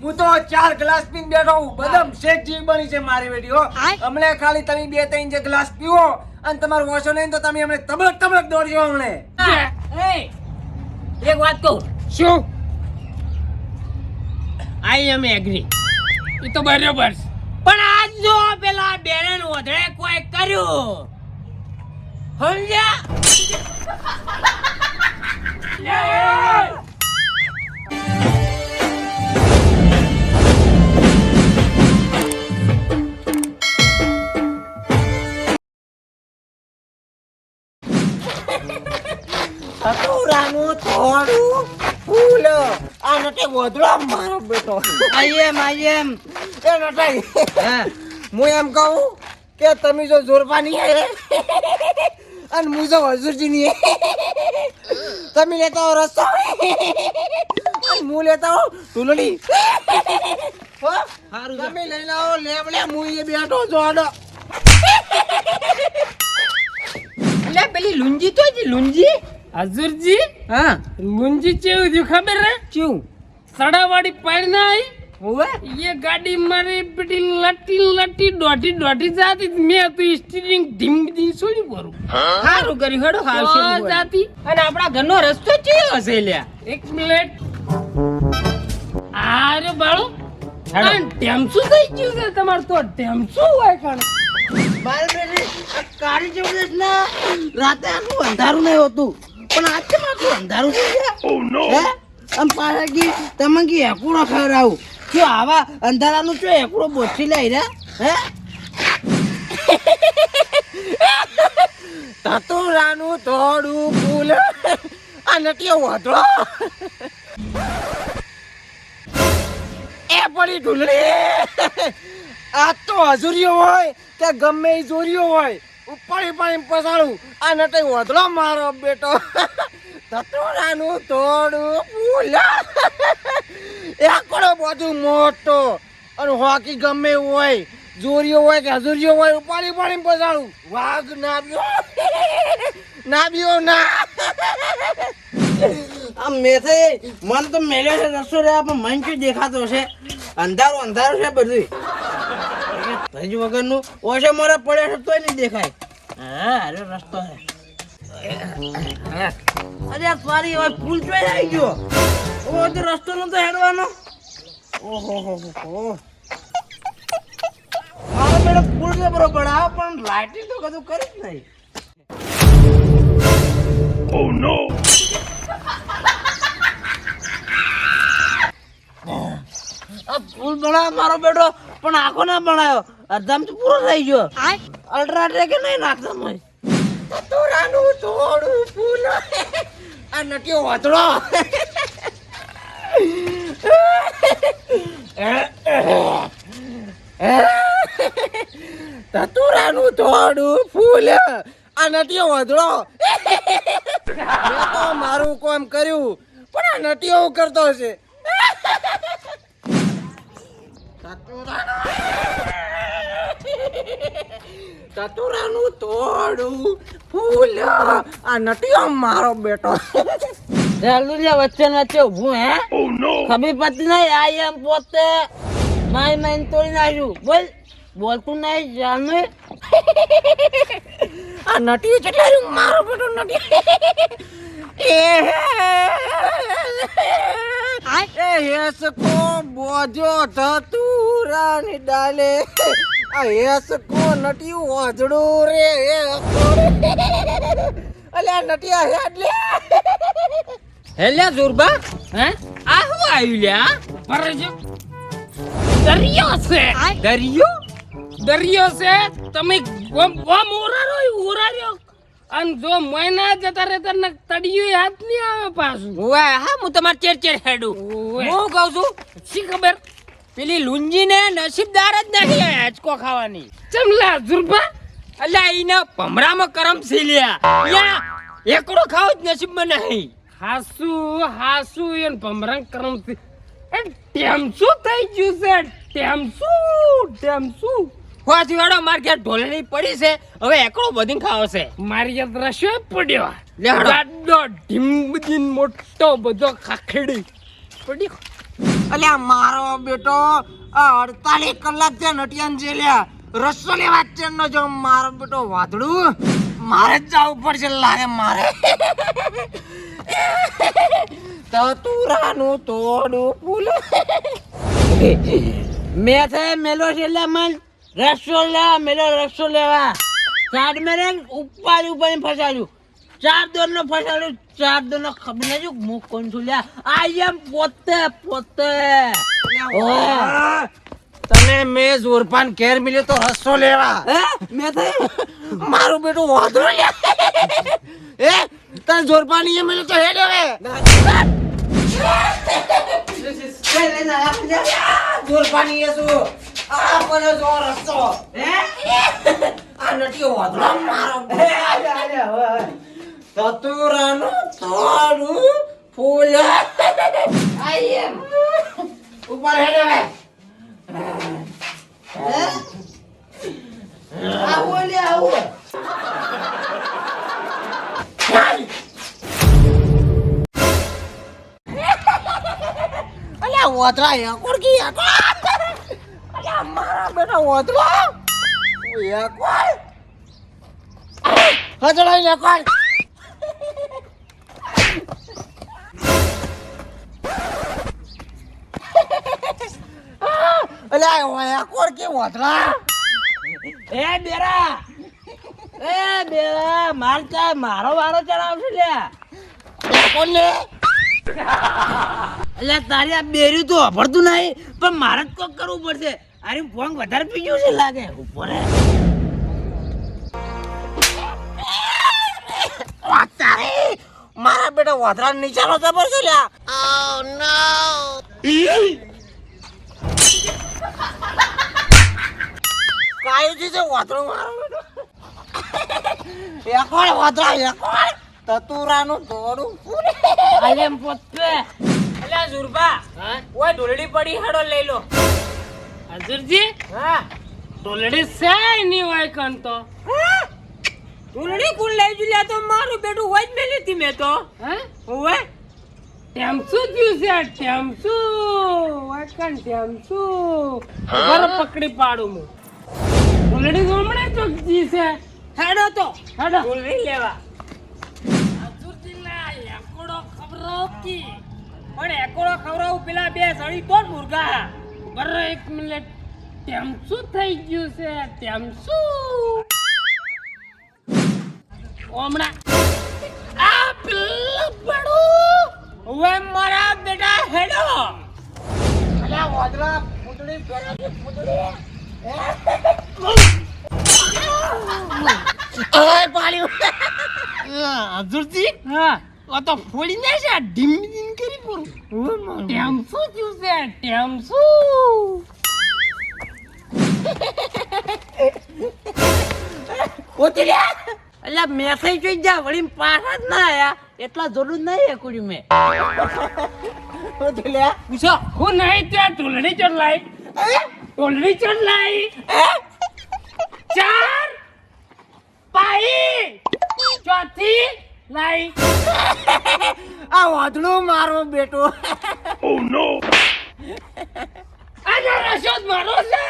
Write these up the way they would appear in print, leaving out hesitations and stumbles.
હું તો 4 ગ્લાસ પીને બેઠો હું. બદામ શેક જેવી બની છે મારી બેટી હો. હમણે ખાલી તમે 2-3 જે ગ્લાસ પીવો અને તમારો વોશો નહીં તો તમે હમણે તબડક દોડજો હમણે. એક વાત કહું. શું? આઈ એમ એગ્રી. એ તો બરાબર છે. પણ આજ જો પેલા બેરન ઓધળે કોઈ કર્યું સમજ્યા? સતુરાનું થોડું ફૂલ આ નટે વધડો મારો બેટો. આઈ એમ એ નટાઈ હું એમ કહું કે તમે જો જોરપા નહીં આવે અને હું જો હજુરજી નહીં તમે લેતા હો રસ્તો અને હું લેતા હો ઢુલડી. તમે લઈ લાવો લેબડે હું એ બેઠો જોડો. એટલે પેલી લુંજી તો જ લુંજી. હજુરજી હા લુંજી ચેવું થયું ખબર રે? શું સડાવાળી પાડી ના આવી. હોવે ये गाड़ी मारी बेटी लटी दौड़ी जाती मैं तो स्टीयरिंग धीम धीम सोड़ी करूं. સારું કર્યું હેડો तो जाती અને આપણા ઘરનો રસ્તો ચિયો હશે લ્યા. एक मिनट अरे बाळो હેડો. ટેમસુ થઈ ગયું છે તમાર તો ટેમસુ હોય કણ. મારે બેટી કાળી ચૌદસ ના રાતે આખું અંધારું નહીં હોતું પણ આજ કેમ આખું અંધારું થઈ ગયા? હે આમ પાછા કી તમે કી એકુડો ખવડાવું શું આવા અંધારાનું શું એકુડો બોછી લઈ રહ્યા? હે સતુરાનું થોડું ફૂલ આ નટીઓ વધડો એ પડી ઢુલડી. આ તો હજુરીઓ હોય કે ગમે એ જોરીઓ હોય ઉપાડી પાડી પસાડું આ નટે વધડો મારો બેટો. સતુરાનું થોડું ફૂલ એકડો બધું મોટો અને હોકી ગમે એવું હોય જોરીઓ હોય કે હજુરીઓ હોય ઉપાડી પાડી પસાડું વાઘ નાબ્યો ના. આમ મેથે મન તો મેલ્યો છે રસ્તો રહ્યા પણ મન શું દેખાતો છે? અંધારું છે બધું ભજ વગરનું ઓછે મોરે પડે છે તોય નહીં દેખાય. હા અરે રસ્તો છે. અરે સોરી હવે પુલ ચોઈ આવી ગયો. ઓ તો રસ્તો નતો હેડવાનો. ઓહો મારો બેડો પુલ તો બરોબર આવે પણ લાઇટિંગ તો કદું કરી જ નહીં. આ પુલ બનાવ્યો મારો બેટો પણ આખો ના બનાવ્યો અડધામ તો પૂરો થઈ ગયો. અલ્ટ્રાટેક નહીં નાખતા મય. સતુરાનું થોડું ફૂલ આ નટીઓ વધડો. સતુરાનું થોડું ફૂલ આ નટીઓ વધડો. મેં તો મારું કામ કર્યું પણ આ નટીઓ કરતો હશે. સતુરાનું થોડું ફૂલ આ નટીઓ મારો બેટો. ચાલુ લે વચ્ચે વચ્ચે ઊભું હે ખબર પડતી નહીં. આઈ એમ પોતે માય તોડી નાખ્યું. બોલતું નહીં જાનું. આ નટીઓ કેટલા મારો બેટો નટી. હેસકો બોજો ધતુરાની ડાલે આ હેસકો નટીયું વાજડું રે અલ્યા નટિયા હેડ લે. હેલ્યા જોરબા હે આ શું આવ્યું લ્યા? पर जो दरियो से તમે ગમ ઉરાર્યો અને જો મહિના જતા રહેતા ને તડિયું હાથ નહીં આવે પાછું. ઓય હા હું તમાર ચેર હેડું. હું કહું છું શી ખબર પેલી લુંજી ને નસીબદાર જ નહીં હેચકો ખાવાની. ચમલા ઝુરબા અલ્યા ઈને ભમરામાં કરમ છે લ્યા. યા એકડો ખાવ જ નસીબમાં નહીં. હાસુ એન ભમરંગ કરમ એ ટેમસું થઈ ગયું છે. ટેમસું હોથી વાળો માર ઘેર ઢોલણી પડી છે હવે એકડો બધીને ખાવશે. મારી યાદ રસ્યો પડ્યો લેહડો. ગાડો ઢીમબજીન મોટો બધો ખાખડી પડ્યો. અલ્યા મારો બેટો આ 48 કલાક થયા નટિયાન જેલ્યા રસ્તો લેવા જ ન જો મારો બેટો વાદળું મારે જ જવું પડશે લાગે મારે તતુરાનું તોડું ફૂલ મેં થાય મેલો છે એટલે મન રસો લેવા મેલો રસો લેવા સાડ મેં ઉપર ફસાડ્યું 4 દોરનો ફસાડ્યું 4 દોરનો ખબર નહીં હું કોણ છું લ્યા આઈ એમ પોતે તને મેં જોરપાન ઘેર મિલ્યો તો રસ્તો લેવા હે મેં થાય મારું બેટું વાદળું હે તને જોરપાની એ મિલ્યો તો હેડ હવે જોરપાની એ શું આ મને જો રસ્તો હે આ નટીઓ વાદળો મારો તતુરાનું તોડું ફૂલ આઈ એમ ઉપર હેડ હવે આવો લે આવો અલ્યા વાદળા યાકોર કી યાકોર અલ્યા મારા બેટા વાદળા યાકોર હજળાઈ યાકોર અલ્યા યાકોર કી વાદળા એ બેરા મારો વારો ચડાવશે લ્યા કોણ લે એટલે તારી આ બેર્યું તો અભરતું નહીં પણ મારે જ કોક કરવું પડશે અરે ભોંગ વધારે પી ગયું છે લાગે ઉપર મારા બેટા વાદળા નીચાનો જબર છે લ્યા ઓ નો કાયું છે વાદળો મારો બેટો યાકોર વાદળા યાકોર તતુરાનું તોડું પૂરે અલે એમ પોતે અલ્યા ઝુરબા ઓય ઢોલડી પડી હેડો લઈ લો હજુરજી હા ઢોલડી છે ની હોય કન તો ઢોલડી કુલ લઈ જુલ્યા તો મારું બેટું હોય જ મેલી હતી મેં તો હે ઓય ટેમસુ થયું છે ટેમસુ હોય કન ટેમસુ ઘર પકડી પાડું હું ઢોલડી ગમણે ચોકજી છે હેડો તો હેડો ઢોલડી લેવા એકોડો ખવડાવતી પણ એકોડો ખવડાવું પેલા બે સળી તો મુર્ગા બર એક મિનિટ ટેમસુ થઈ ગયું છે ટેમસુ ઓમણા આ પેલા બડો હવે મારા બેટા હેડો અલ્યા વાદળા પૂતળી પેલા પૂતળી ઓય પાડ્યું હજુરજી હા આ તો ફોડી ને છે ડીમ ડીમ કરી પૂરું ટેમસુ થયું છે ટેમસુ પૂતળી એટલે મેસેજ જોઈ જા વળી પાછા જ ના આયા એટલા જરૂર નહીં એકુડી મેં પૂતળી પૂછો હું નહીં ત્યાં ઢોલડી ચડલાઈ ઢોલડી ચડલાઈ 4 પાઈ ચોથી લાઈ આ વાદળું મારો બેટો ઓ નો આ રસો જ મારો છે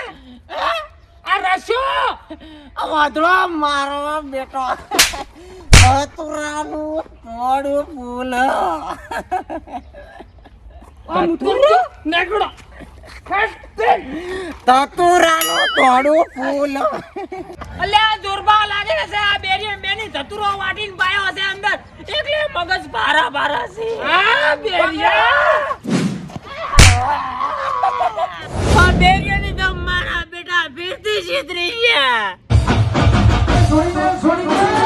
આ રસો આ વાદળો મારો બેટો તતુરાનું તોડું ફૂલ આ મુતરો નેકડો ખસ્તે તતુરાનું તોડું ફૂલ અલ્યા જોરબા લાગે છે આ બેની ધતુરો વાટીને પાયો છે અંદર એટલે મગજ ભારા છે આ બેરિયા આ બેરિયાની તો મારા બેટા ફીરતી છેતરી ગયા છોડી દે